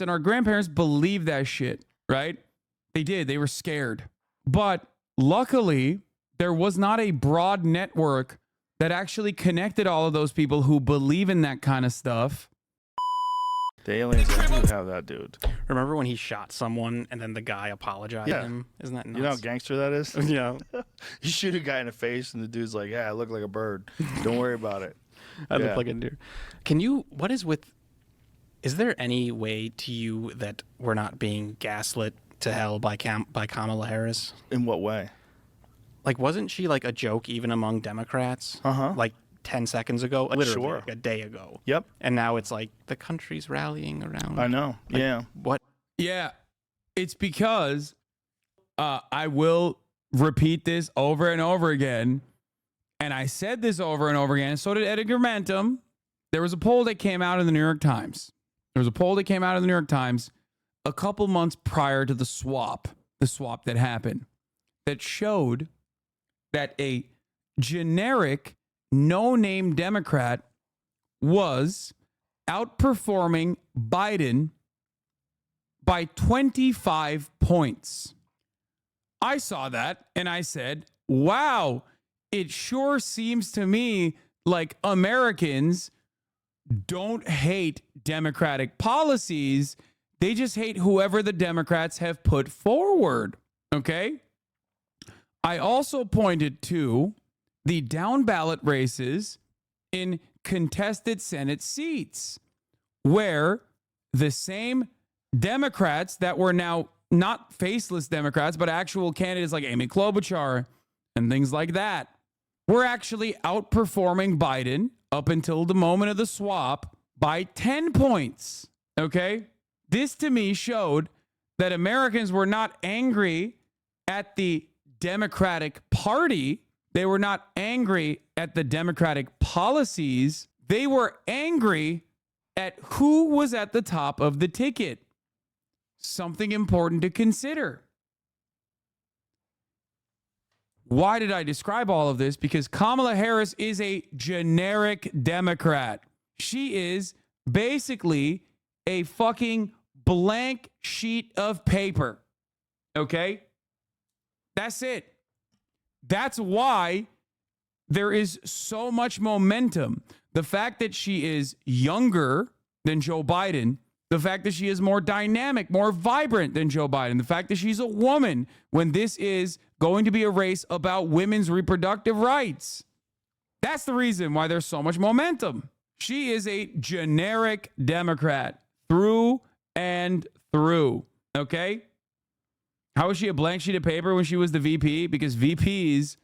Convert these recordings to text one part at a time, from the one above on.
and our grandparents believed that shit, right? They did. They were scared. But luckily, there was not a broad network that actually connected all of those people who believe in that kind of stuff. The aliens do have that, dude. Remember when he shot someone and then the guy apologized to him? Isn't that nuts? You know how gangster that is? Yeah. You shoot a guy in the face and the dude's like, yeah, I look like a bird. Don't worry about it. I look like a deer. Can you, what is with, is there any way to you that we're not being gaslit to hell by Kamala Harris? In what way? Like, wasn't she like a joke even among Democrats? Uh-huh. Like 10 seconds ago? Literally Sure. like a day ago. Yep. And now it's like the country's rallying around. I know. Like, yeah. What? Yeah, it's because I will repeat this over and over again. And I said this over and over again. So did Edgar Mantum. There was a poll that came out in the New York Times. There was a poll that came out in the New York Times a couple months prior to the swap that happened, that showed that a generic no-name Democrat was outperforming Biden by 25 points. I saw that and I said, wow, it sure seems to me like Americans don't hate Democratic policies. They just hate whoever the Democrats have put forward. Okay? I also pointed to the down ballot races in contested Senate seats, where the same Democrats that were now not faceless Democrats, but actual candidates like Amy Klobuchar and things like that, were actually outperforming Biden up until the moment of the swap by 10 points. Okay? This to me showed that Americans were not angry at the Democratic Party. They were not angry at the Democratic policies. They were angry at who was at the top of the ticket. Something important to consider. Why did I describe all of this? Because Kamala Harris is a generic Democrat. She is basically a fucking blank sheet of paper. Okay? That's it. That's why there is so much momentum. The fact that she is younger than Joe Biden, the fact that she is more dynamic, more vibrant than Joe Biden, the fact that she's a woman when this is going to be a race about women's reproductive rights. That's the reason why there's so much momentum. She is a generic Democrat through and through. Okay? How was she a blank sheet of paper when she was the VP? Because VPs,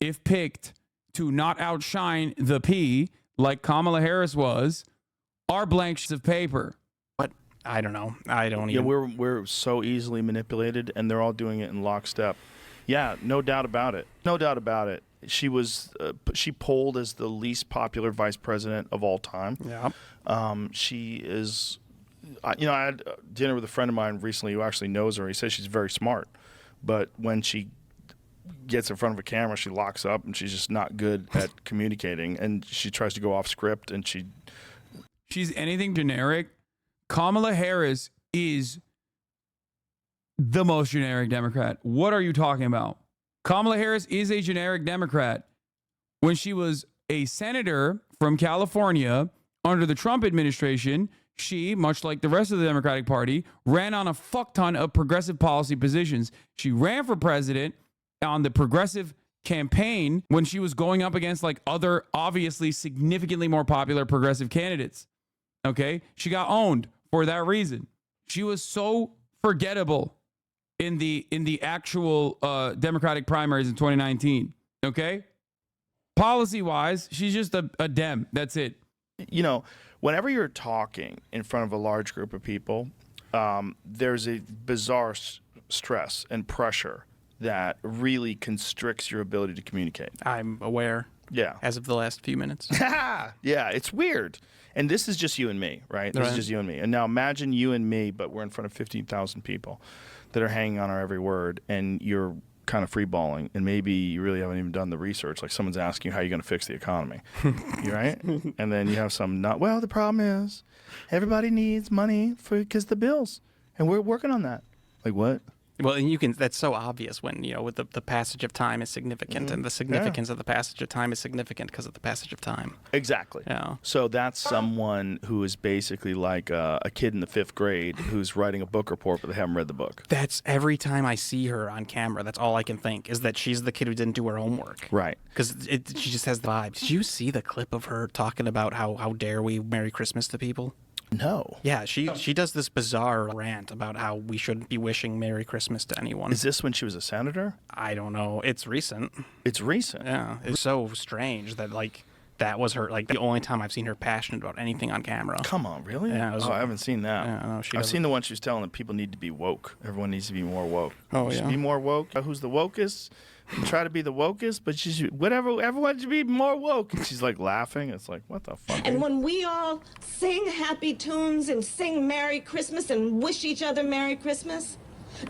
if picked to not outshine the P, like Kamala Harris was, are blank sheets of paper. What? I don't know. I don't Yeah, even. we're so easily manipulated, and they're all doing it in lockstep. Yeah, no doubt about it. No doubt about it. She was she polled as the least popular vice president of all time. Yeah. She is. You know, I had dinner with a friend of mine recently who actually knows her. He says she's very smart, but when she gets in front of a camera, she locks up and she's just not good at communicating. And she tries to go off script, and she's anything generic. Kamala Harris is the most generic Democrat. What are you talking about? Kamala Harris is a generic Democrat. When she was a senator from California under the Trump administration, she, much like the rest of the Democratic Party, ran on a fuck ton of progressive policy positions. She ran for president on the progressive campaign when she was going up against like other obviously significantly more popular progressive candidates. Okay? She got owned for that reason. She was so forgettable in the actual Democratic primaries in 2019. Okay? Policy-wise, she's just a Dem. That's it. you know, whenever you're talking in front of a large group of people, there's a bizarre stress and pressure that really constricts your ability to communicate. I'm aware. Yeah. As of the last few minutes. Yeah, it's weird. And this is just you and me, right? This is just you and me. And now imagine you and me, but we're in front of 15,000 people that are hanging on our every word, and you're kind of freeballing, and maybe you really haven't even done the research. Like someone's asking you how you're going to fix the economy, you right? And then you have some not. Well, the problem is everybody needs money because the bills, and we're working on that. Like what? Well, and you can. That's so obvious when with the passage of time is significant, and the significance of the passage of time is significant because of the passage of time. Exactly. Yeah. So that's someone who is basically like a kid in the 5th grade who's writing a book report, but they haven't read the book. That's every time I see her on camera. That's all I can think is that she's the kid who didn't do her homework. Right. Because she just has the vibe. Did you see the clip of her talking about how dare we Merry Christmas to people? No. Yeah, she does this bizarre rant about how we shouldn't be wishing Merry Christmas to anyone. Is this when she was a senator? I don't know. It's recent. It's recent. Yeah, it's so strange that that was her the only time I've seen her passionate about anything on camera. Come on, really? Yeah, I haven't seen that. Yeah, no, I've seen the one she was telling that people need to be woke. Everyone needs to be more woke. Oh, You should yeah? be more woke. Who's the wokest? You try to be the wokest, but you should, whatever. Everyone should be more woke. And she's like laughing. It's like, what the fuck? And when we all sing happy tunes and sing Merry Christmas and wish each other Merry Christmas,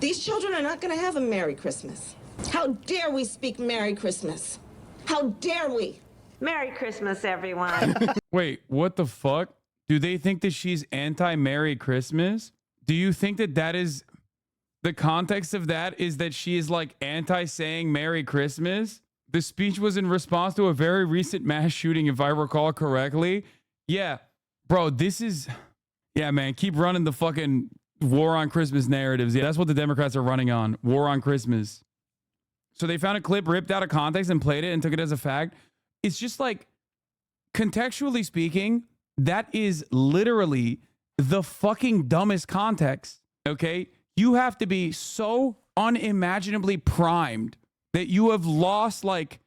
these children are not going to have a Merry Christmas. How dare we speak Merry Christmas? How dare we? Merry Christmas, everyone. Wait, what the fuck? Do they think that she's anti-Merry Christmas? Do you think that that is the context of that is that she is like anti-saying Merry Christmas? The speech was in response to a very recent mass shooting, if I recall correctly. Yeah, bro, this is... Yeah, man, keep running the fucking war on Christmas narratives. Yeah, that's what the Democrats are running on. War on Christmas. So they found a clip ripped out of context and played it and took it as a fact. It's just like, contextually speaking, that is literally the fucking dumbest context, okay? You have to be so unimaginably primed that you have lost like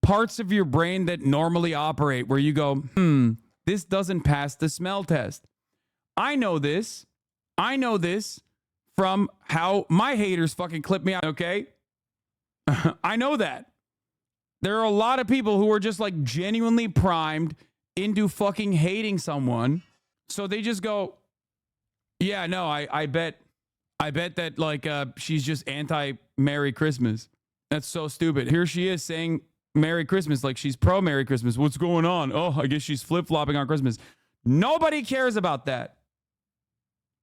parts of your brain that normally operate where you go, this doesn't pass the smell test. I know this from how my haters fucking clip me out, okay? I know that. There are a lot of people who are just like genuinely primed into fucking hating someone. So they just go, yeah, no, I bet that like she's just anti-Merry Christmas. That's so stupid. Here she is saying Merry Christmas like she's pro-Merry Christmas. What's going on? Oh, I guess she's flip-flopping on Christmas. Nobody cares about that.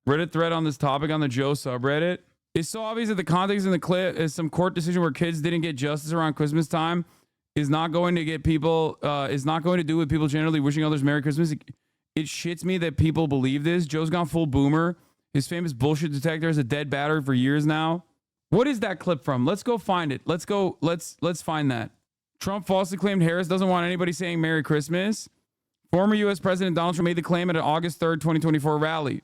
Reddit thread on this topic on the Joe subreddit. It's so obvious that the context in the clip is some court decision where kids didn't get justice around Christmas time is not going to get people, is not going to do with people generally wishing others Merry Christmas. It shits me that people believe this. Joe's gone full boomer. His famous bullshit detector is a dead battery for years now. What is that clip from? Let's go find it. Let's find that. Trump falsely claimed Harris doesn't want anybody saying Merry Christmas. Former U.S. President Donald Trump made the claim at an August 3rd, 2024 rally.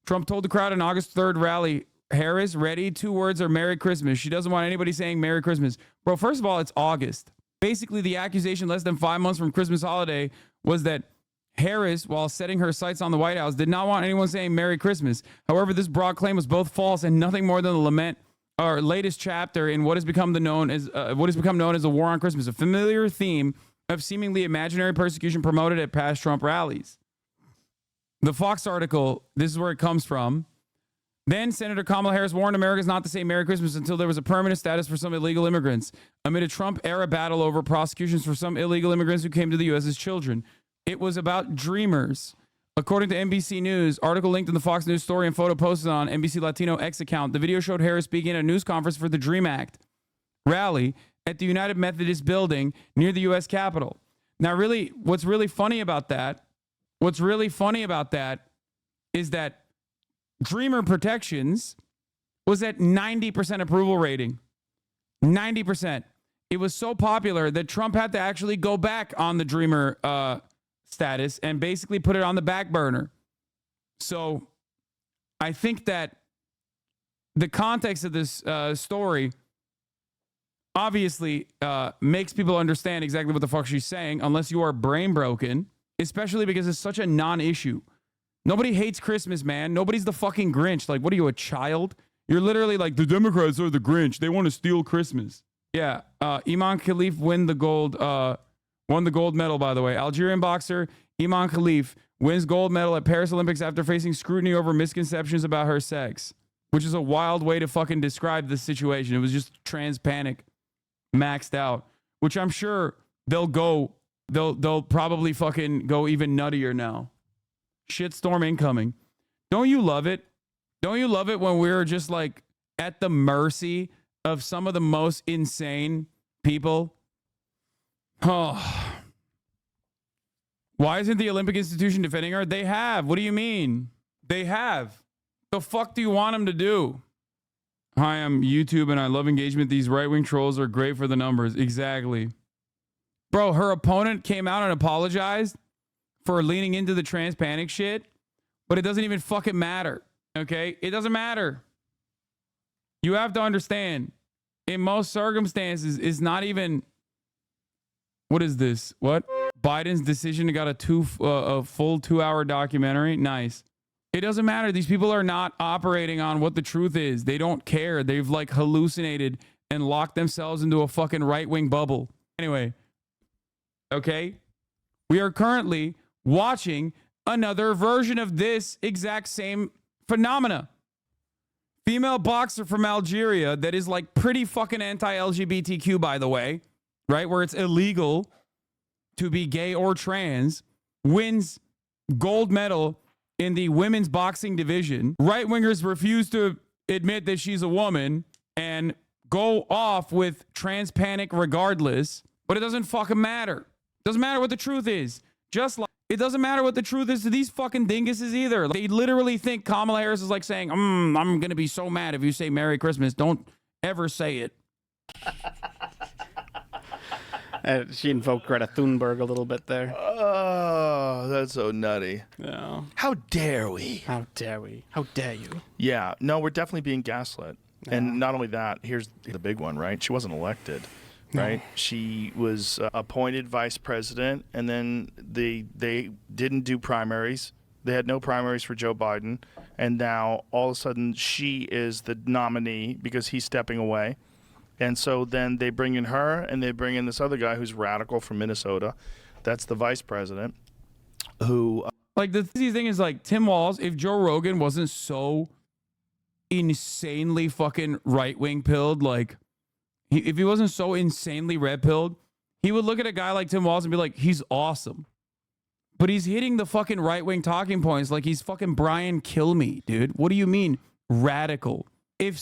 Trump told the crowd at an August 3rd rally, Harris, ready? 2 words are Merry Christmas. She doesn't want anybody saying Merry Christmas. Bro, first of all, it's August. Basically, the accusation less than 5 months from Christmas holiday was that Harris, while setting her sights on the White House, did not want anyone saying Merry Christmas. However, this broad claim was both false and nothing more than the lament or latest chapter in what has become known as a war on Christmas, a familiar theme of seemingly imaginary persecution promoted at past Trump rallies. The Fox article, this is where it comes from. Then Senator Kamala Harris warned Americans not to say Merry Christmas until there was a permanent status for some illegal immigrants, amid a Trump-era battle over prosecutions for some illegal immigrants who came to the U.S. as children. It was about dreamers. According to NBC News, article linked in the Fox News story and photo posted on NBC Latino X account, the video showed Harris speaking at a news conference for the DREAM Act rally at the United Methodist Building near the U.S. Capitol. Now, really, what's really funny about that is that Dreamer Protections was at 90% approval rating. 90%. It was so popular that Trump had to actually go back on the Dreamer status and basically put it on the back burner. So I think that the context of this story obviously makes people understand exactly what the fuck she's saying, unless you are brain broken, especially because it's such a non-issue. Nobody hates Christmas, man. Nobody's the fucking Grinch. Like, what are you, a child? You're literally like, the Democrats are the Grinch. They want to steal Christmas. Yeah. Iman Khalif won the gold medal, by the way. Algerian boxer Iman Khalif wins gold medal at Paris Olympics after facing scrutiny over misconceptions about her sex. which is a wild way to fucking describe this situation. It was just trans panic maxed out, which I'm sure they'll probably fucking go even nuttier now. Shitstorm incoming. Don't you love it? Don't you love it when we're just like at the mercy of some of the most insane people? Oh. Why isn't the Olympic institution defending her? They have. What do you mean? They have. The fuck do you want them to do? Hi, I'm YouTube and I love engagement. These right-wing trolls are great for the numbers. Exactly. Bro, her opponent came out and apologized for leaning into the trans panic shit, but it doesn't even fucking matter. Okay? It doesn't matter. You have to understand, in most circumstances, it's not even... What is this? What? Biden's decision got a full 2-hour documentary? Nice. It doesn't matter. These people are not operating on what the truth is. They don't care. They've like hallucinated and locked themselves into a fucking right-wing bubble. Anyway, okay? We are currently watching another version of this exact same phenomena. Female boxer from Algeria that is like pretty fucking anti-LGBTQ, by the way, right? Where it's illegal to be gay or trans, wins gold medal in the women's boxing division. Right-wingers refuse to admit that she's a woman and go off with trans panic regardless, but it doesn't fucking matter. It doesn't matter what the truth is. Just like it doesn't matter what the truth is to these fucking dinguses either. They literally think Kamala Harris is like saying, I'm going to be so mad if you say Merry Christmas. Don't ever say it. She invoked Greta Thunberg a little bit there. Oh, that's so nutty. Yeah. How dare we? How dare we? How dare you? Yeah. No, we're definitely being gaslit. Yeah. And not only that, here's the big one, right? She wasn't elected, right? No. She was appointed vice president, and then they didn't do primaries. They had no primaries for Joe Biden. And now, all of a sudden, she is the nominee because he's stepping away. And so then they bring in her, and they bring in this other guy who's radical from Minnesota. That's the vice president, who... Like, the thing is, like, Tim Walz, if Joe Rogan wasn't so insanely fucking right-wing pilled, like, if he wasn't so insanely red-pilled, he would look at a guy like Tim Walz and be like, he's awesome. But he's hitting the fucking right-wing talking points like he's fucking Brian Kilmeade, dude. What do you mean, radical? If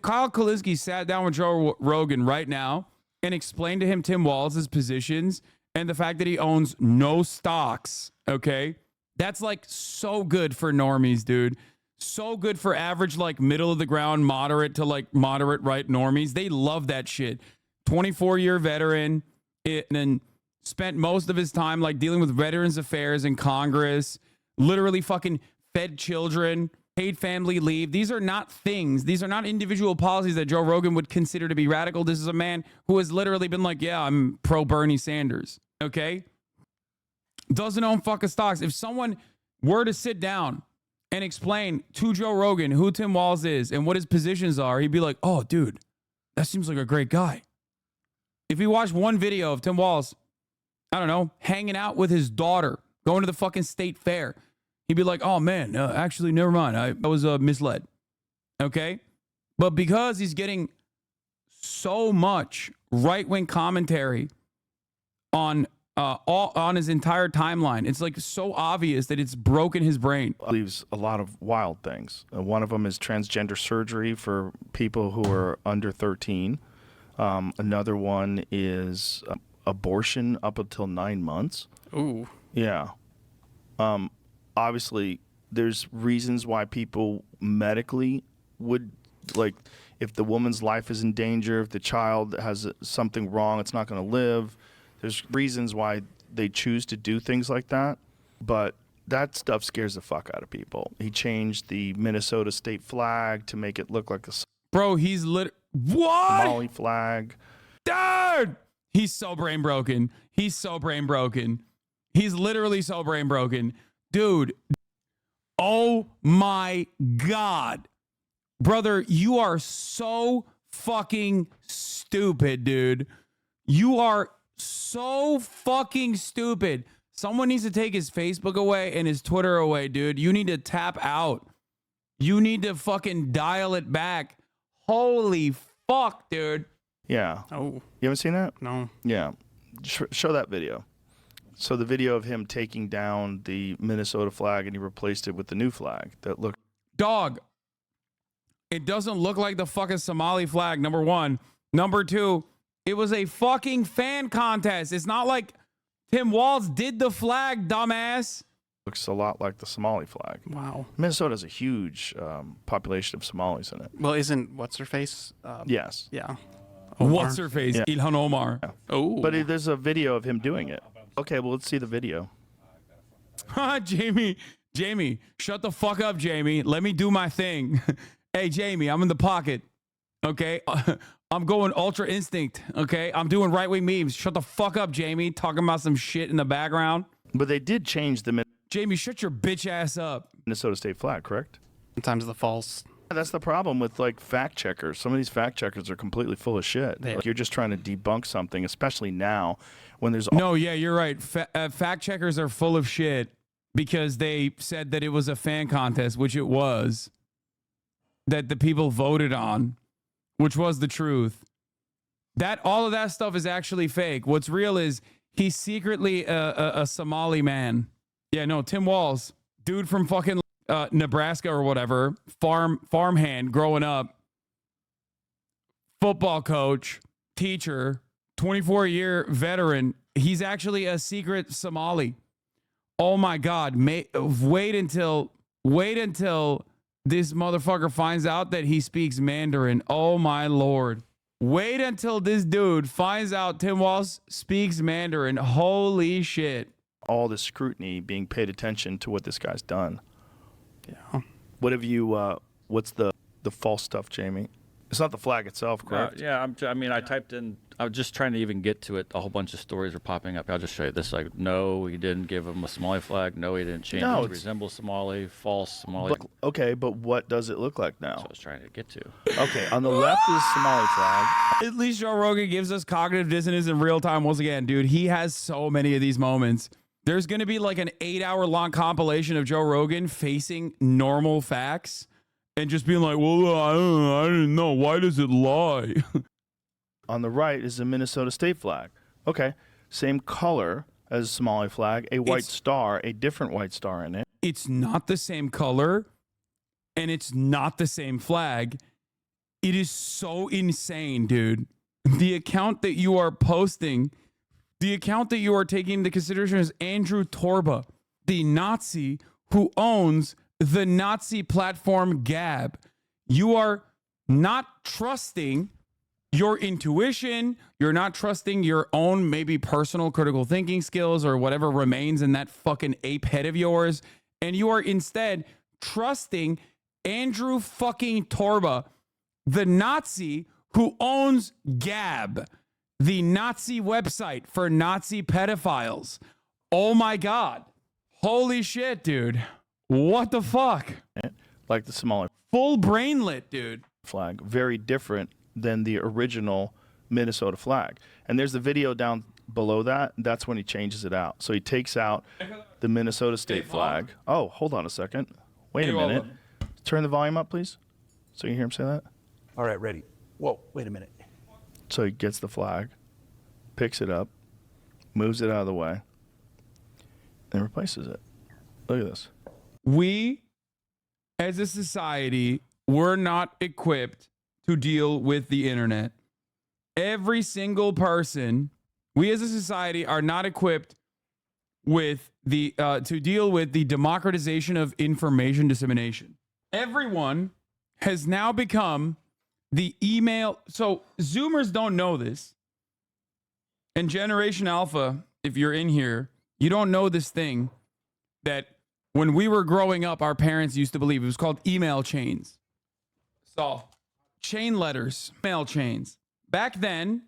Kyle Kalinske sat down with Joe Rogan right now and explained to him Tim Walz's positions and the fact that he owns no stocks, okay, that's like so good for normies, dude. So good for average, like middle of the ground, moderate to like moderate right normies. They love that shit. 24-year veteran, and then spent most of his time like dealing with Veterans Affairs in Congress, literally fucking fed children, paid family leave. These are not things. These are not individual policies that Joe Rogan would consider to be radical. This is a man who has literally been like, yeah, I'm pro Bernie Sanders. Okay? Doesn't own fucking stocks. If someone were to sit down and explain to Joe Rogan who Tim Walz is and what his positions are, he'd be like, oh, dude, that seems like a great guy. If he watched one video of Tim Walz, I don't know, hanging out with his daughter, going to the fucking state fair, he'd be like, oh, man, actually, never mind. I was misled. Okay? But because he's getting so much right-wing commentary on his entire timeline, it's like so obvious that it's broken his brain. Believes a lot of wild things. One of them is transgender surgery for people who are under 13. Another one is abortion up until 9 months. Ooh. Yeah. Obviously, there's reasons why people medically would, like, if the woman's life is in danger, if the child has something wrong, it's not going to live. There's reasons why they choose to do things like that. But that stuff scares the fuck out of people. He changed the Minnesota state flag to make it look like a Bro, he's what? Somali flag. Dude! He's so brain broken. He's so brain broken. He's literally so brain broken. Dude, oh my God. Brother, you are so fucking stupid, dude. You are so fucking stupid. Someone needs to take his Facebook away and his Twitter away, dude. You need to tap out. You need to fucking dial it back. Holy fuck, dude. Yeah. Oh, You haven't seen that? no. Yeah. Show that video. So the video of him taking down the Minnesota flag and he replaced it with the new flag that looked. Dog, it doesn't look like the fucking Somali flag, number one. Number two, it was a fucking fan contest. It's not like Tim Walz did the flag, dumbass. Looks a lot like the Somali flag. Wow. Minnesota has a huge population of Somalis in it. Well, isn't what's her face? Yes. Yeah. What's her face? Yeah. Ilhan Omar. Oh. But there's a video of him doing it. Okay, well, let's see the video. Jamie, shut the fuck up, Jamie. Let me do my thing. Hey, Jamie, I'm in the pocket. Okay. I'm going ultra instinct. Okay. I'm doing right wing memes. Shut the fuck up, Jamie. Talking about some shit in the background. But they did change the Jamie, shut your bitch ass up. Minnesota state flag, correct? Sometimes the false. That's the problem with like fact checkers. Some of these fact checkers are completely full of shit. Like, you're just trying to debunk something, especially now when there's No, yeah, you're right. Fact checkers are full of shit because they said that it was a fan contest, which it was, that the people voted on, which was the truth. That all of that stuff is actually fake. What's real is he's secretly a Somali man. Yeah, no, Tim Walz, dude from fucking Nebraska or whatever, farmhand growing up, football coach, teacher, 24-year veteran. He's actually a secret Somali. Oh my God. Wait until this motherfucker finds out that he speaks Mandarin. Oh my Lord. Wait until this dude finds out Tim Walz speaks Mandarin. Holy shit. all this scrutiny being paid attention to what this guy's done. Yeah. What have you, what's the false stuff, Jamie? It's not the flag itself, correct? Yeah, I mean, I typed in, I was just trying to even get to it. A whole bunch of stories are popping up. I'll just show you this. Like, no, he didn't give him a Somali flag. No, he didn't change it to resemble Somali. False Somali. But, okay, but what does it look like now? That's what I was trying to get to. Okay, on the left is Somali flag. At least Joe Rogan gives us cognitive dissonance in real time once again, dude. He has so many of these moments. There's going to be like an 8-hour long compilation of Joe Rogan facing normal facts and just being like, well, I didn't know. Why does it lie? On the right is the Minnesota state flag. Okay, same color as Somali flag, a white star, a different white star in it. It's not the same color and it's not the same flag. It is so insane, dude. The account that you are posting, the account that you are taking into consideration is Andrew Torba, the Nazi who owns the Nazi platform Gab. You are not trusting your intuition. You're not trusting your own maybe personal critical thinking skills or whatever remains in that fucking ape head of yours. And you are instead trusting Andrew fucking Torba, the Nazi who owns Gab, the Nazi website for Nazi pedophiles. Oh my God. Holy shit, dude. What the fuck? Like the Somali Full brainlet, dude. flag, very different than the original Minnesota flag. And there's the video down below that. That's when he changes it out. So he takes out the Minnesota state flag. Oh, hold on a second. Wait a minute. Turn the volume up, please, so you hear him say that. All right, ready. Whoa, wait a minute. So he gets the flag, picks it up, moves it out of the way, and replaces it. Look at this. We, as a society, we're not equipped to deal with the internet. Every single person, we as a society are not equipped with the to deal with the democratization of information dissemination. Everyone has now become the email. So Zoomers don't know this. And Generation Alpha, if you're in here, you don't know this thing that when we were growing up, our parents used to believe. It was called email chains. So chain letters, mail chains. Back then,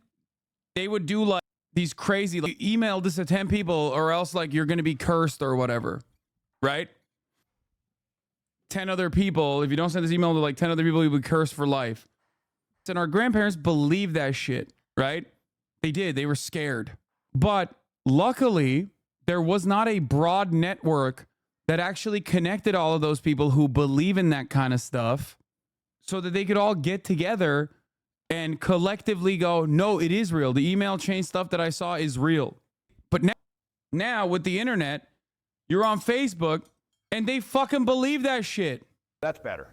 they would do like these crazy, like, email this to 10 people or else like you're going to be cursed or whatever, right? 10 other people. If you don't send this email to like 10 other people, you'll be cursed for life. And our grandparents believed that shit, right? They did. They were scared. But luckily, there was not a broad network that actually connected all of those people who believe in that kind of stuff so that they could all get together and collectively go, no, it is real. The email chain stuff that I saw is real. But now with the internet, you're on Facebook and they fucking believe that shit. That's better.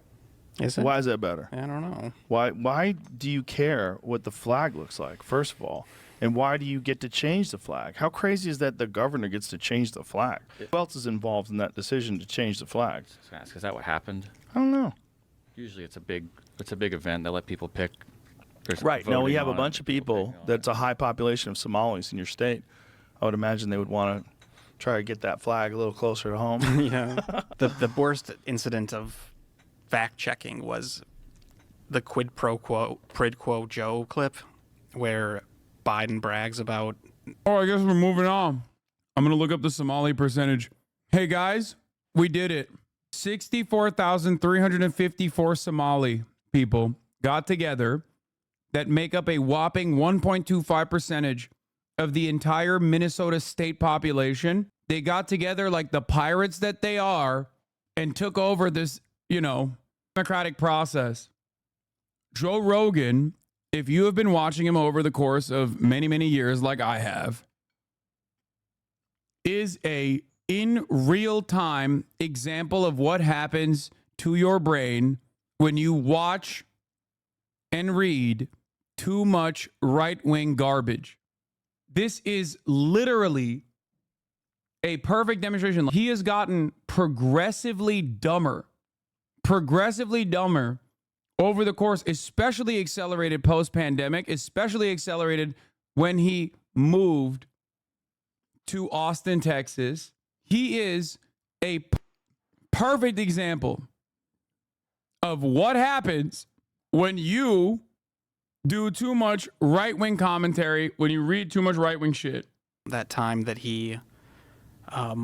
Is it? Why is that better? I don't know. Why do you care what the flag looks like, first of all? And why do you get to change the flag? How crazy is that the governor gets to change the flag? Who else is involved in that decision to change the flag? Is that what happened? I don't know. Usually it's a big event. They let people pick. There's Right. Now, we voting have a on bunch it, of people picking on that's a high population of Somalis in your state. I would imagine they would want to try to get that flag a little closer to home. Yeah. The worst incident of fact checking was the quid pro quo Joe clip where Biden brags about. Oh, I guess we're moving on. I'm going to look up the Somali percentage. Hey, guys, we did it. 64,354 Somali people got together that make up a whopping 1.25% of the entire Minnesota state population. They got together like the pirates that they are and took over this, democratic process. Joe Rogan, if you have been watching him over the course of many, many years like I have, is a in real time example of what happens to your brain when you watch and read too much right-wing garbage. This is literally a perfect demonstration. He has gotten progressively dumber over the course, especially accelerated post-pandemic, especially accelerated when he moved to Austin, Texas. He is a perfect example of what happens when you do too much right-wing commentary, when you read too much right-wing shit. That time that he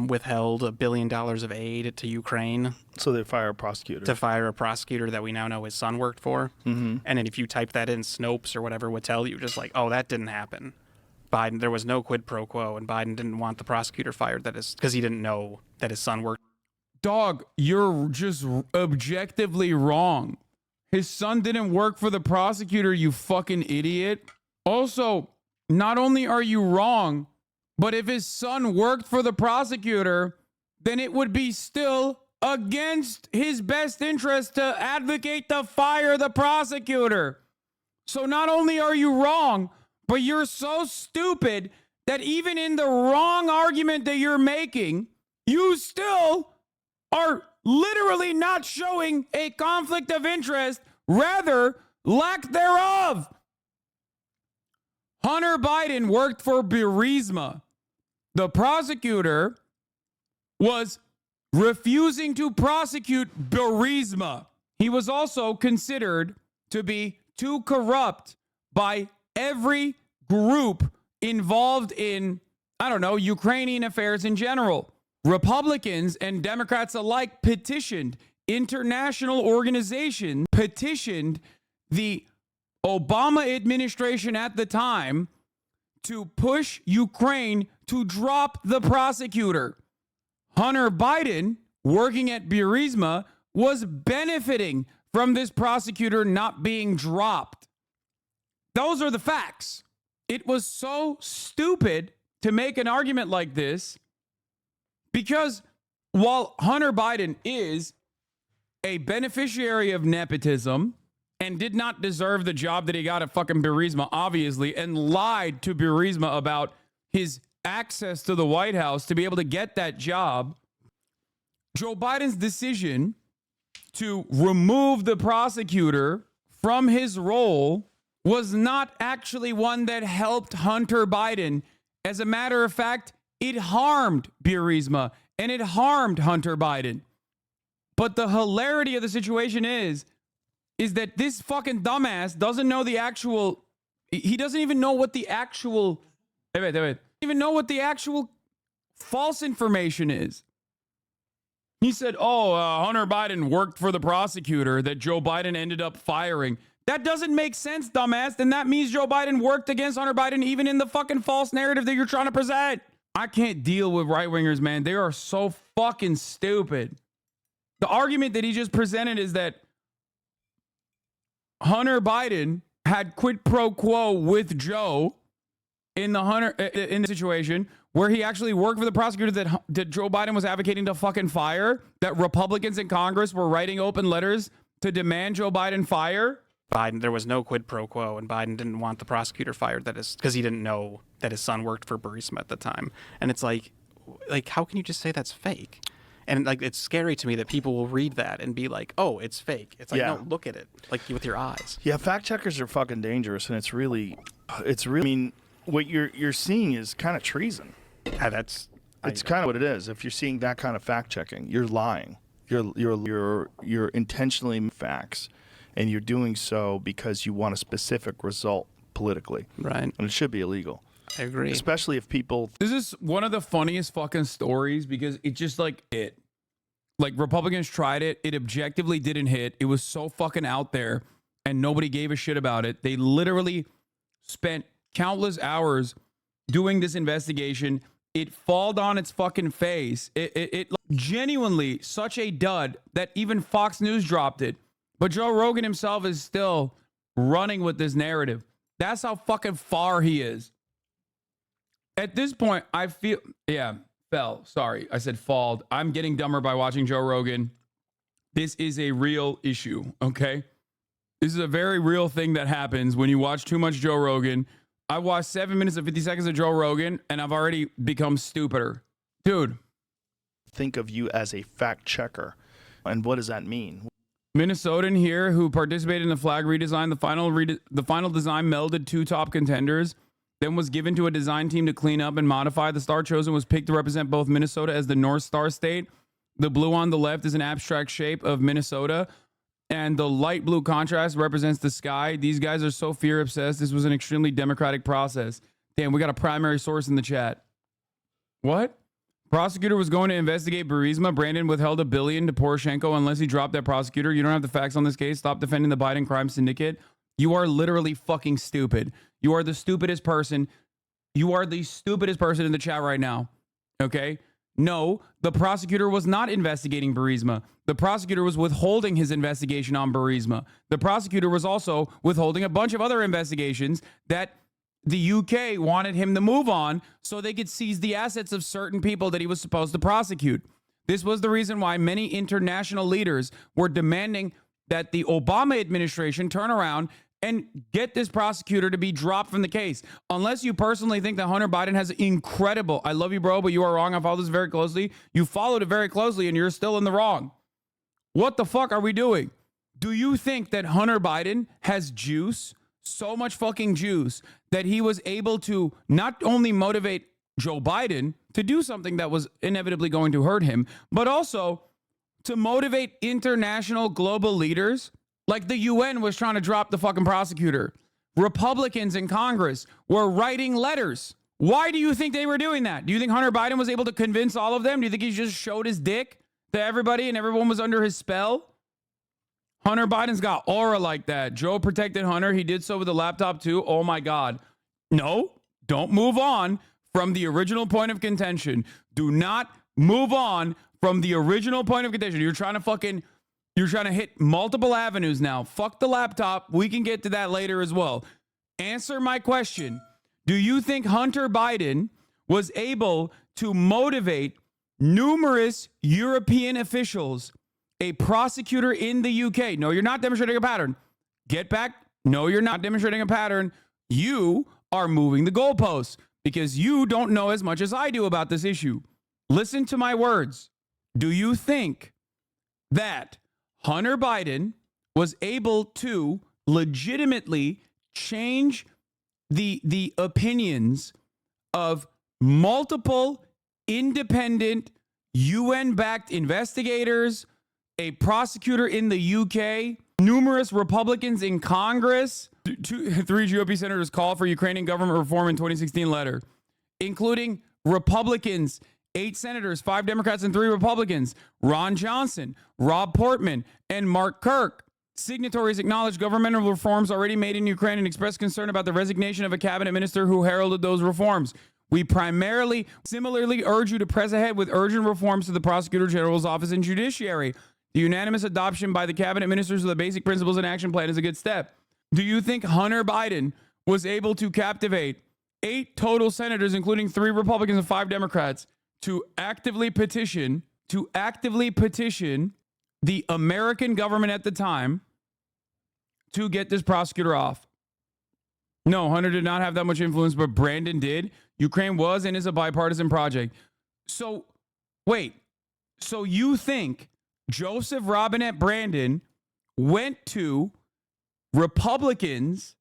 withheld $1 billion of aid to Ukraine. So they fire a prosecutor. To fire a prosecutor that we now know his son worked for. Mm-hmm. And then if you type that in, Snopes or whatever would tell you just like, oh, that didn't happen. Biden, there was no quid pro quo, and Biden didn't want the prosecutor fired. That is because he didn't know that his son worked. Dog, you're just objectively wrong. His son didn't work for the prosecutor, you fucking idiot. Also, not only are you wrong, but if his son worked for the prosecutor, then it would be still against his best interest to advocate to fire the prosecutor. So not only are you wrong, but you're so stupid that even in the wrong argument that you're making, you still are literally not showing a conflict of interest, rather lack thereof. Hunter Biden worked for Burisma. The prosecutor was refusing to prosecute Burisma. He was also considered to be too corrupt by every group involved in, Ukrainian affairs in general. Republicans and Democrats alike petitioned international organizations, petitioned the Obama administration at the time to push Ukraine to drop the prosecutor. Hunter Biden, working at Burisma, was benefiting from this prosecutor not being dropped. Those are the facts. It was so stupid to make an argument like this because while Hunter Biden is a beneficiary of nepotism and did not deserve the job that he got at fucking Burisma, obviously, and lied to Burisma about his access to the White House to be able to get that job, Joe Biden's decision to remove the prosecutor from his role was not actually one that helped Hunter Biden. As a matter of fact, it harmed Burisma and it harmed Hunter Biden. But the hilarity of the situation is that this fucking dumbass doesn't know the actual, he doesn't even know what the actual, even know what the actual false information is. He said, Hunter Biden worked for the prosecutor that Joe Biden ended up firing. That doesn't make sense, dumbass. Then that means Joe Biden worked against Hunter Biden even in the fucking false narrative that you're trying to present. I can't deal with right-wingers, man. They are so fucking stupid. The argument that he just presented is that Hunter Biden had quid pro quo with Joe in the situation where he actually worked for the prosecutor that Joe Biden was advocating to fucking fire, that Republicans in Congress were writing open letters to demand Joe Biden fire. There was no quid pro quo, and Biden didn't want the prosecutor fired. That is because he didn't know that his son worked for Burisma at the time. And it's like, how can you just say that's fake? And like, it's scary to me that people will read that and be like, "Oh, it's fake." It's like, no, look at it, like with your eyes. Yeah, fact checkers are fucking dangerous, and it's really. I mean, what you're seeing is kind of treason. Yeah, it's kind of what it is. If you're seeing that kind of fact checking, you're lying. You're intentionally facts, and you're doing so because you want a specific result politically. Right. And it should be illegal. I agree. Especially if people. This is one of the funniest fucking stories because it's just like Republicans tried it. It objectively didn't hit. It was so fucking out there and nobody gave a shit about it. They literally spent countless hours doing this investigation. It falled on its fucking face. It genuinely such a dud that even Fox News dropped it. But Joe Rogan himself is still running with this narrative. That's how fucking far he is. At this point, I feel, sorry, I said falled. I'm getting dumber by watching Joe Rogan. This is a real issue, okay? This is a very real thing that happens when you watch too much Joe Rogan. I watched 7 minutes and 50 seconds of Joe Rogan, and I've already become stupider. Dude. Think of you as a fact checker. And what does that mean? Minnesotan here who participated in the flag redesign. The final design melded two top contenders, then was given to a design team to clean up and modify. The star chosen was picked to represent both Minnesota as the North Star state. The blue on the left is an abstract shape of Minnesota, and the light blue contrast represents the sky. These guys are so fear obsessed. This was an extremely democratic process. Damn, we got a primary source in the chat. What? Prosecutor was going to investigate Burisma. Brandon withheld $1 billion to Poroshenko unless he dropped that prosecutor. You don't have the facts on this case. Stop defending the Biden crime syndicate. You are literally fucking stupid. You are the stupidest person. You are the stupidest person in the chat right now. Okay? No, the prosecutor was not investigating Burisma. The prosecutor was withholding his investigation on Burisma. The prosecutor was also withholding a bunch of other investigations that the UK wanted him to move on so they could seize the assets of certain people that he was supposed to prosecute. This was the reason why many international leaders were demanding that the Obama administration turn around and get this prosecutor to be dropped from the case. Unless you personally think that Hunter Biden has incredible, I love you, bro, but you are wrong. I follow this very closely. You followed it very closely and you're still in the wrong. What the fuck are we doing? Do you think that Hunter Biden has juice, so much fucking juice, that he was able to not only motivate Joe Biden to do something that was inevitably going to hurt him, but also to motivate international global leaders? Like the UN was trying to drop the fucking prosecutor. Republicans in Congress were writing letters. Why do you think they were doing that? Do you think Hunter Biden was able to convince all of them? Do you think he just showed his dick to everybody and everyone was under his spell? Hunter Biden's got aura like that. Joe protected Hunter. He did so with a laptop too. Oh my God. No, don't move on from the original point of contention. Do not move on from the original point of contention. You're trying to hit multiple avenues now. Fuck the laptop. We can get to that later as well. Answer my question. Do you think Hunter Biden was able to motivate numerous European officials, a prosecutor in the UK? No, you're not demonstrating a pattern. Get back. No, you're not demonstrating a pattern. You are moving the goalposts because you don't know as much as I do about this issue. Listen to my words. Do you think that Hunter Biden was able to legitimately change the opinions of multiple independent UN-backed investigators, a prosecutor in the UK, numerous Republicans in Congress? Three GOP senators called for Ukrainian government reform in 2016 letter, including Republicans, 8 senators, 5 Democrats, and 3 Republicans. Ron Johnson, Rob Portman, and Mark Kirk. Signatories acknowledged governmental reforms already made in Ukraine and expressed concern about the resignation of a cabinet minister who heralded those reforms. We primarily similarly urge you to press ahead with urgent reforms to the Prosecutor General's office and judiciary. The unanimous adoption by the cabinet ministers of the basic principles and action plan is a good step. Do you think Hunter Biden was able to captivate 8 total senators, including 3 Republicans and 5 Democrats, to actively petition the American government at the time to get this prosecutor off? No, Hunter did not have that much influence, but Brandon did. Ukraine was and is a bipartisan project. So, wait. So you think Joseph Robinette Brandon went to Republicans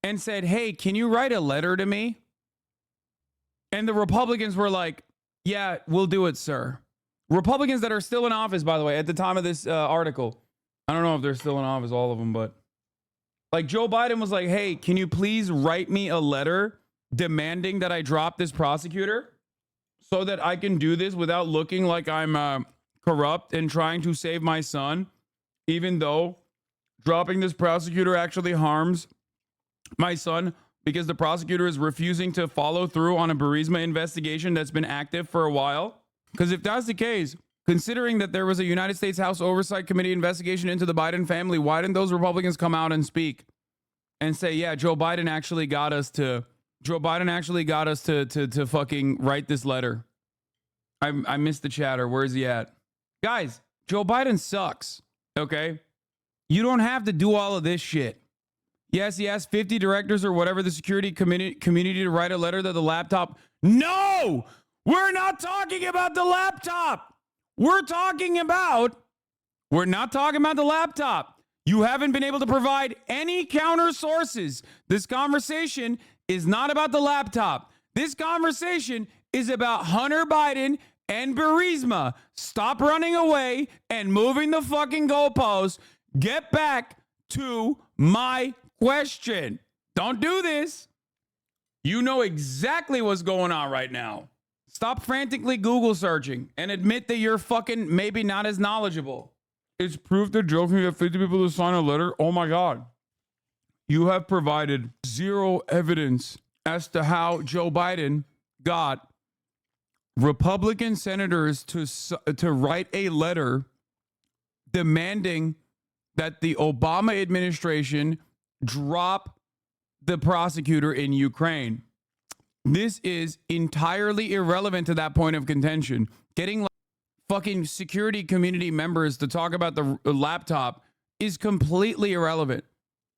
and said, hey, can you write a letter to me? And the Republicans were like, yeah, we'll do it, sir. Republicans that are still in office, by the way, at the time of this article. I don't know if they're still in office, all of them, but like Joe Biden was like, hey, can you please write me a letter demanding that I drop this prosecutor so that I can do this without looking like I'm corrupt and trying to save my son, even though dropping this prosecutor actually harms my son because the prosecutor is refusing to follow through on a Burisma investigation that's been active for a while? Because if that's the case, considering that there was a United States House Oversight Committee investigation into the Biden family, why didn't those Republicans come out and speak and say, yeah, Joe Biden actually got us to fucking write this letter? I missed the chatter. Where is he at? Guys, Joe Biden sucks, okay? You don't have to do all of this shit. Yes, he asked 50 directors or whatever the security community to write a letter to the laptop. No! We're not talking about the laptop. We're not talking about the laptop. You haven't been able to provide any counter sources. This conversation is not about the laptop. This conversation is about Hunter Biden and Burisma. Stop running away and moving the fucking goalposts. Get back to my question. Don't do this. You know exactly what's going on right now. Stop frantically Google searching and admit that you're fucking maybe not as knowledgeable. It's proof that Joe can get 50 people to sign a letter. Oh my God. You have provided zero evidence as to how Joe Biden got Republican senators to write a letter demanding that the Obama administration drop the prosecutor in Ukraine. This is entirely irrelevant to that point of contention. Getting like fucking security community members to talk about the laptop is completely irrelevant.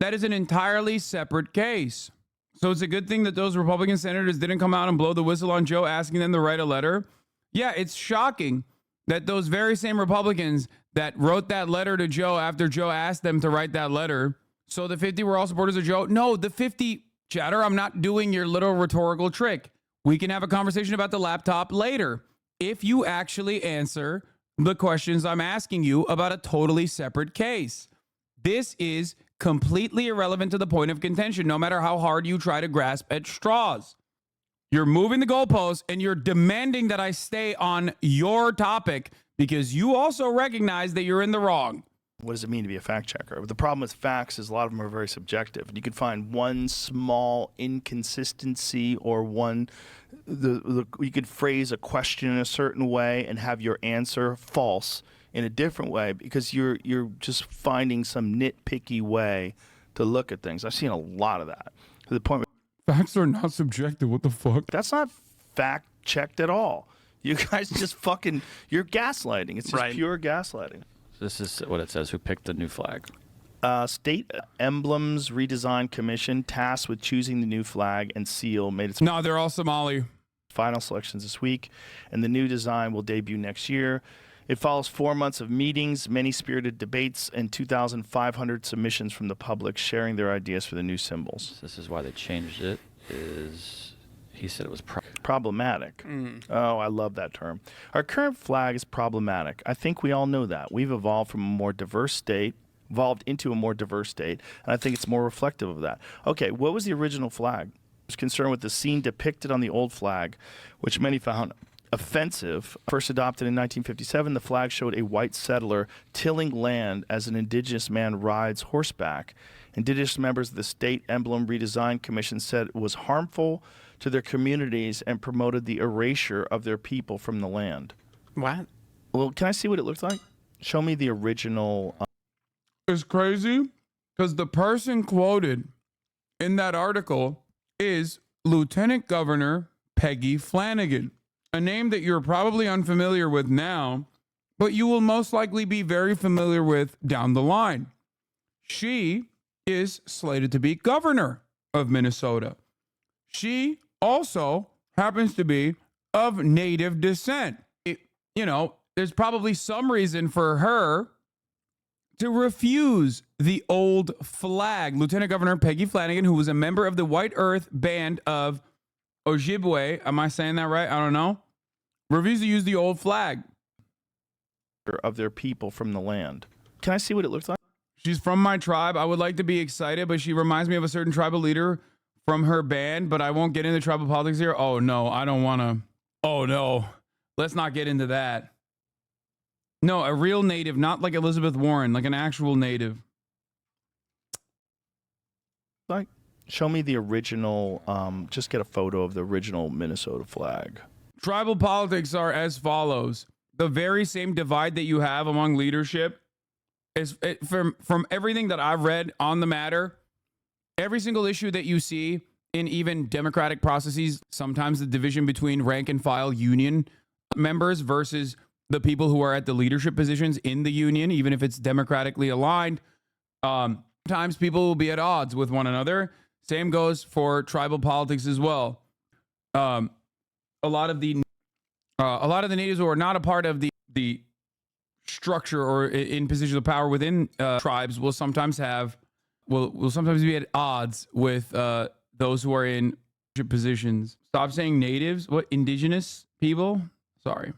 That is an entirely separate case. So it's a good thing that those Republican senators didn't come out and blow the whistle on Joe, asking them to write a letter. Yeah, it's shocking that those very same Republicans that wrote that letter to Joe after Joe asked them to write that letter, so the 50 were all supporters of Joe. No, the 50... Chatter, I'm not doing your little rhetorical trick. We can have a conversation about the laptop later if you actually answer the questions I'm asking you about a totally separate case. This is completely irrelevant to the point of contention, no matter how hard you try to grasp at straws. You're moving the goalposts and you're demanding that I stay on your topic because you also recognize that you're in the wrong. What does it mean to be a fact checker? The problem with facts is a lot of them are very subjective. And you can find one small inconsistency or you could phrase a question in a certain way and have your answer false in a different way because you're just finding some nitpicky way to look at things. I've seen a lot of that. To the point where facts are not subjective. What the fuck? That's not fact checked at all. You guys just fucking, you're gaslighting. It's just pure gaslighting. This is what it says. Who picked the new flag? State Emblems Redesign Commission tasked with choosing the new flag and seal made its No, they're all Somali. Final selections this week, and the new design will debut next year. It follows 4 months of meetings, many spirited debates, and 2,500 submissions from the public sharing their ideas for the new symbols. This is why they changed it. He said it was problematic. Oh, I love that term. Our current flag is problematic. I think we all know that. We've evolved into a more diverse state, and I think it's more reflective of that. Okay, what was the original flag? I was concerned with the scene depicted on the old flag, which many found offensive. First adopted in 1957, the flag showed a white settler tilling land as an indigenous man rides horseback. Indigenous members of the State Emblem Redesign Commission said it was harmful to their communities and promoted the erasure of their people from the land. What? Well, can I see what it looks like? Show me the original. It's crazy because the person quoted in that article is Lieutenant Governor Peggy Flanagan, a name that you're probably unfamiliar with now, but you will most likely be very familiar with down the line. She is slated to be governor of Minnesota. She also happens to be of Native descent. There's probably some reason for her to refuse the old flag. Lieutenant Governor Peggy Flanagan, who was a member of the White Earth Band of Ojibwe, am I saying that right? I don't know. Refused to use the old flag Of their people from the land. Can I see what it looks like? She's from my tribe. I would like to be excited, but she reminds me of a certain tribal leader from her band, but I won't get into tribal politics here. Oh, no, I don't want to. Oh, no. Let's not get into that. No, a real native, not like Elizabeth Warren, like an actual native. Like, show me the original, just get a photo of the original Minnesota flag. Tribal politics are as follows. The very same divide that you have among leadership is from everything that I've read on the matter. Every single issue that you see in even democratic processes, sometimes the division between rank and file union members versus the people who are at the leadership positions in the union, even if it's democratically aligned, sometimes people will be at odds with one another. Same goes for tribal politics as well. A lot of the natives who are not a part of the structure or in positions of power within tribes will sometimes be at odds with those who are in positions. Stop saying natives. What? Indigenous people? Sorry.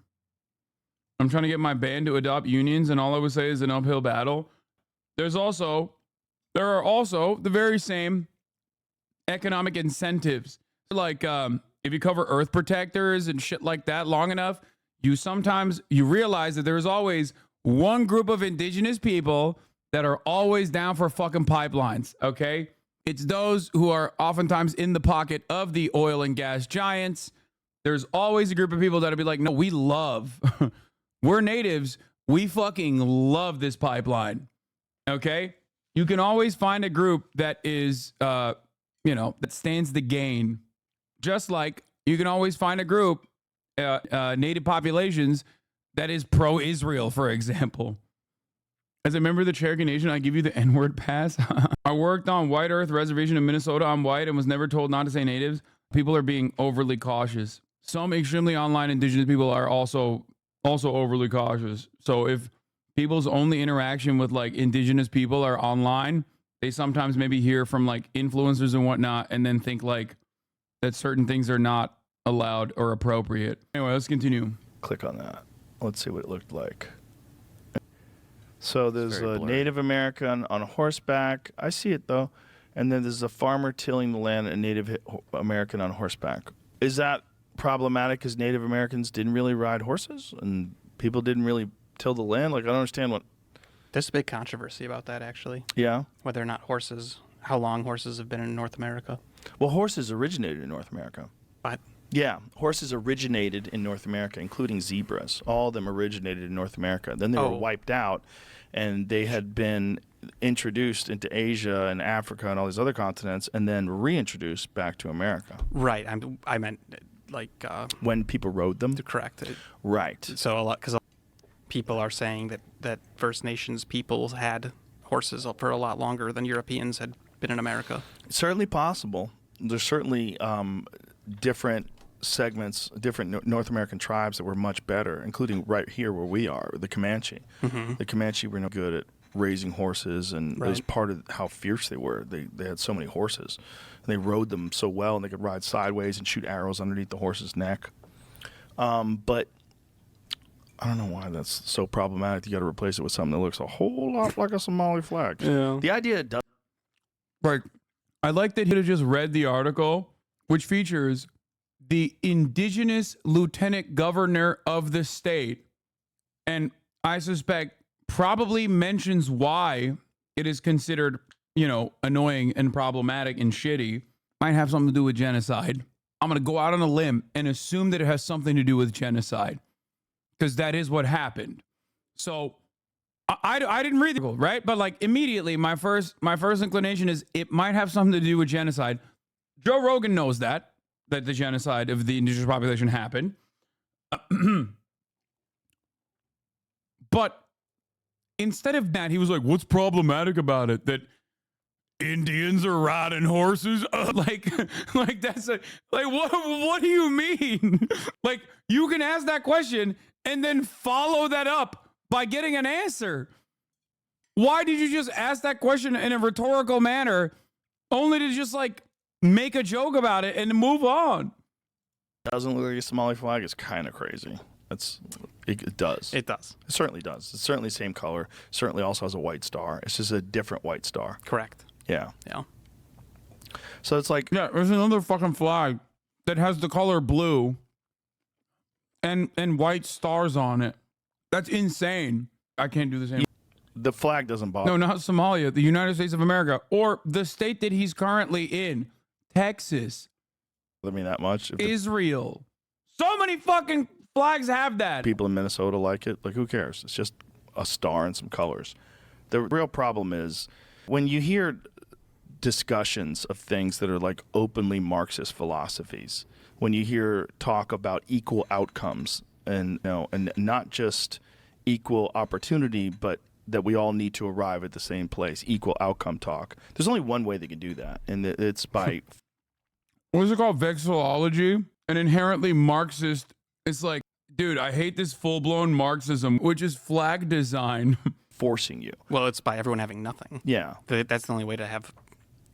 I'm trying to get my band to adopt unions, and all I would say is an uphill battle. There are also the very same economic incentives. Like if you cover earth protectors and shit like that long enough, you realize that there's always one group of indigenous people that are always down for fucking pipelines, okay? It's those who are oftentimes in the pocket of the oil and gas giants. There's always a group of people that'll be like, no, we're natives. We fucking love this pipeline. Okay? You can always find a group that is, that stands to gain. Just like you can always find a group, native populations, that is pro-Israel, for example. As a member of the Cherokee Nation, I give you the N-word pass. I worked on White Earth Reservation in Minnesota. I'm white and was never told not to say natives. People are being overly cautious. Some extremely online indigenous people are also overly cautious. So if people's only interaction with like indigenous people are online, they sometimes maybe hear from like influencers and whatnot and then think like that certain things are not allowed or appropriate. Anyway, let's continue. Click on that. Let's see what it looked like. So there's a Native American on horseback. I see it though. And then there's a farmer tilling the land, a Native American on horseback. Is that problematic because Native Americans didn't really ride horses and people didn't really till the land? Like, I don't understand what. There's a big controversy about that, actually. Yeah. Whether or not how long horses have been in North America. Well, horses originated in North America. But yeah, horses originated in North America, including zebras. All of them originated in North America. Then they were wiped out, and they had been introduced into Asia and Africa and all these other continents, and then reintroduced back to America. Right. I meant like when people rode them. Correct. Right. So because people are saying that First Nations peoples had horses for a lot longer than Europeans had been in America. It's certainly possible. There's certainly different segments, different North American tribes that were much better, including right here where we are, the Comanche. Mm-hmm. The Comanche were no good at raising horses, and it was part of how fierce they were. They had so many horses, and they rode them so well, and they could ride sideways and shoot arrows underneath the horse's neck. But I don't know why that's so problematic. You got to replace it with something that looks a whole lot like a Somali flag. Yeah. The idea does. Right. I like that he just read the article, which features the indigenous lieutenant governor of the state, and I suspect probably mentions why it is considered, you know, annoying and problematic and shitty, might have something to do with genocide. I'm going to go out on a limb and assume that it has something to do with genocide, because that is what happened. So I didn't read the article, right? But like immediately my first inclination is it might have something to do with genocide. Joe Rogan knows that the genocide of the indigenous population happened. But instead of that, he was like, what's problematic about it? That Indians are riding horses? Like that's like what do you mean? Like, you can ask that question and then follow that up by getting an answer. Why did you just ask that question in a rhetorical manner only to just like make a joke about it and move on? Doesn't look like a Somali flag is kind of crazy. It does. It does. It certainly does. It's certainly the same color. Certainly also has a white star. It's just a different white star. Correct. Yeah. Yeah. So it's like, yeah, there's another fucking flag that has the color blue and white stars on it. That's insane. I can't do the same. The flag doesn't bother. No, not Somalia, the United States of America, or the state that he's currently in, Texas. I mean, that much. If Israel. So many fucking flags have that. people in Minnesota like it, like, who cares? It's just a star and some colors. The real problem is when you hear discussions of things that are like openly Marxist philosophies, when you hear talk about equal outcomes and not just equal opportunity, but that we all need to arrive at the same place, equal outcome talk. There's only one way they can do that, and it's by what is it called? Vexillology? An inherently Marxist. It's like, dude, I hate this full-blown Marxism, which is flag design. forcing you. Well, it's by everyone having nothing. Yeah. That's the only way to have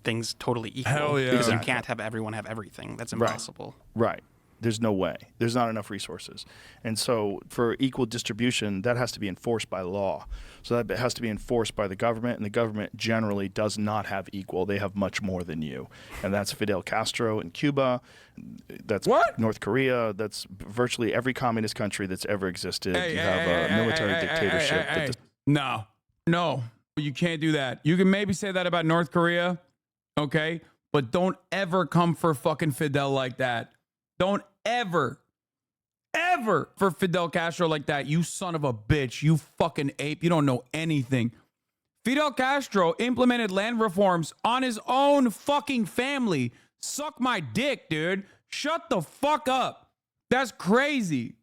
things totally equal. Hell yeah. Because Exactly. you can't have everyone have everything. That's impossible. Right. There's no way. There's not enough resources. And so for equal distribution, that has to be enforced by law. So that has to be enforced by the government, and the government generally does not have equal. They have much more than you. And that's Fidel Castro in Cuba. That's What? North Korea. That's virtually every communist country that's ever existed. You have a military dictatorship. that No, you can't do that. You can maybe say that about North Korea, okay? But don't ever come for fucking Fidel like that. Don't ever for Fidel Castro like that. You son of a bitch. You fucking ape. You don't know anything. Fidel Castro implemented land reforms on his own fucking family. Suck my dick, dude. Shut the fuck up. That's crazy.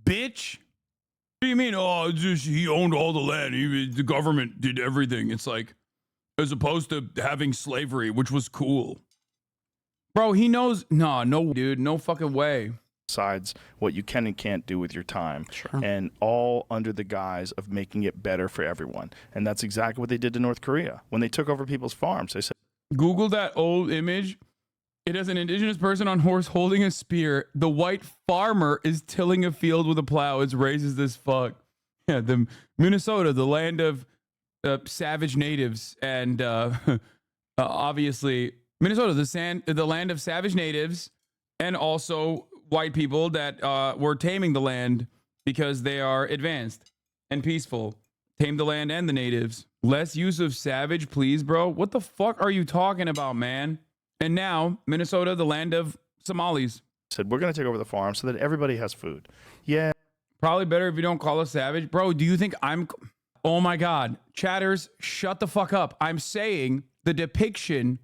Bitch. What do you mean? Oh, it's just he owned all the land. The government did everything. It's like, as opposed to having slavery, which was cool. Bro, he knows. No, dude, no fucking way. decides what you can and can't do with your time. Sure. And all under the guise of making it better for everyone. And that's exactly what they did to North Korea. When they took over people's farms, they said, Google that old image. It has an indigenous person on horse holding a spear. The white farmer is tilling a field with a plow. It's racist as fuck. Yeah, the Minnesota, the land of savage natives, and obviously Minnesota, the land of savage natives, and also white people that were taming the land because they are advanced and peaceful. Tame the land and the natives. Less use of savage, please, bro. What the fuck are you talking about, man? And now, Minnesota, the land of Somalis. said, we're going to take over the farm so that everybody has food. Yeah. Probably better if you don't call us savage. Bro, do you think I'm... Oh my God. Chatters, shut the fuck up. I'm saying the depiction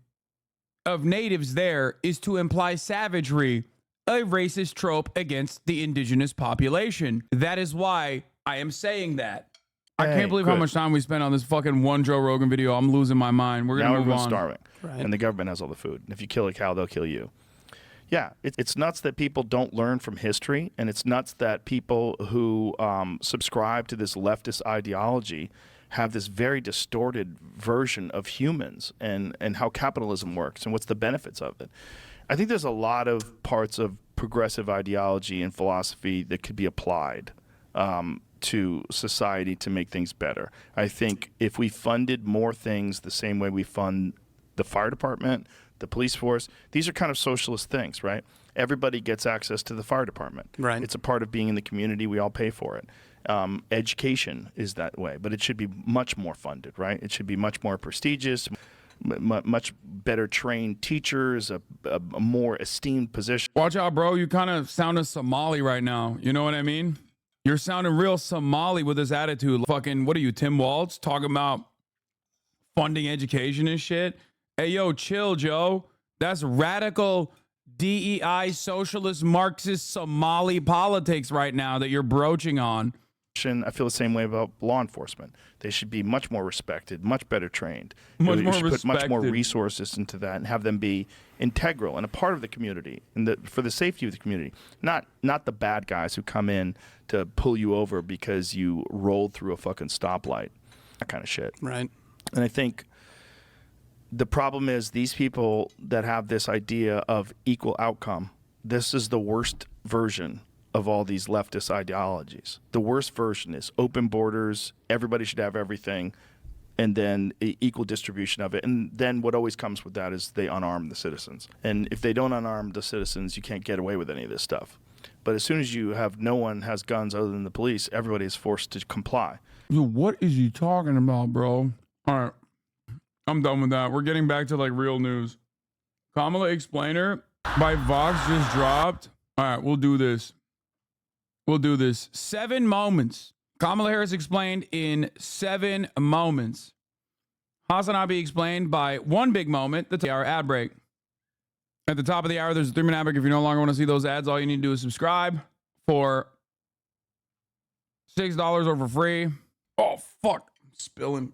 of natives there is to imply savagery, a racist trope against the indigenous population. That is why I am saying that. I Hey, can't believe how good. much time we spent on this fucking one Joe Rogan video. I'm losing my mind. We're going Now to move everyone's on. starving. Right. And the government has all the food. And if you kill a cow, they'll kill you. Yeah, it's nuts that people don't learn from history. And it's nuts that people who subscribe to this leftist ideology have this very distorted version of humans and how capitalism works and what's the benefits of it. I think there's a lot of parts of progressive ideology and philosophy that could be applied to society to make things better. I think if we funded more things the same way we fund the fire department, the police force. These are kind of socialist things, right? Everybody gets access to the fire department. Right. It's a part of being in the community. We all pay for it. Education is that way, but it should be much more funded, right? It should be much more prestigious, much better trained teachers, a more esteemed position. Watch out, bro. You kind of sounding Somali right now. You know what I mean? You're sounding real Somali with this attitude. Fucking, what are you, Tim Walz? Talking about funding education and shit? Hey, yo, chill, Joe. That's radical DEI, socialist, Marxist, Somali politics right now that you're broaching on. I feel the same way about law enforcement. They should be much more respected, much better trained. Much We more should put much more respected. resources into that and have them be integral and a part of the community and for the safety of the community. Not the bad guys who come in to pull you over because you rolled through a fucking stoplight. That kind of shit. Right. And I think the problem is these people that have this idea of equal outcome, this is the worst version of all these leftist ideologies. The worst version is open borders, everybody should have everything, and then equal distribution of it. And then what always comes with that is they unarm the citizens. And if they don't unarm the citizens, you can't get away with any of this stuff. But as soon as you have no one has guns other than the police, everybody is forced to comply. Yo, what is he talking about, bro? All right. I'm done with that. We're getting back to like real news. Kamala Explainer by Vox just dropped. All right, we'll do this. 7 moments. Kamala Harris explained in 7 moments. HasanAbi explained by one big moment, the hour ad break. At the top of the hour, there's a 3-minute ad break. If you no longer want to see those ads, all you need to do is subscribe for $6 or for free. Oh, fuck. I'm spilling.